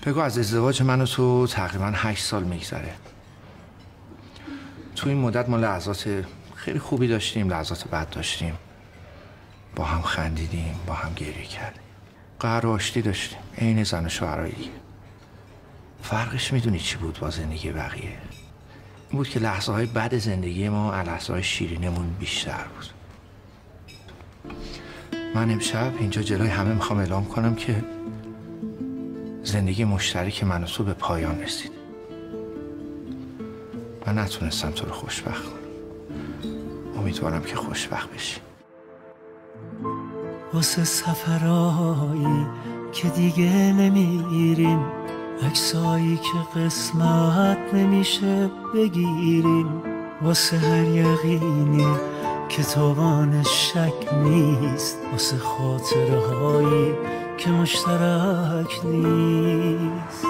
بگو از ازدواج من و تو تقریبا 8 سال میگذره. تو این مدت ما لحظات خیلی خوبی داشتیم، لحظات بد داشتیم. با هم خندیدیم، با هم گریه کردیم. قهر و آشتی داشتیم، عین زن و شوهرای دیگه. فرقش میدونی چی بود با زندگی بقیه؟ این بود که لحظه های بد زندگی ما از لحظه های شیرینمون بیشتر بود. من امشب اینجا جلوی همه میخوام اعلام کنم که زندگی مشترک من و تو به پایان رسید. من نتونستم تو رو خوشبخت کنم. امیدوارم که خوشبخت بشی. واسه سفرهایی که دیگه نمیریم، عکسایی که قسمت نمیشه بگیریم، واسه هر یقینی که توانش شک نیست، واسه خاطرهایی که مشترک نیست.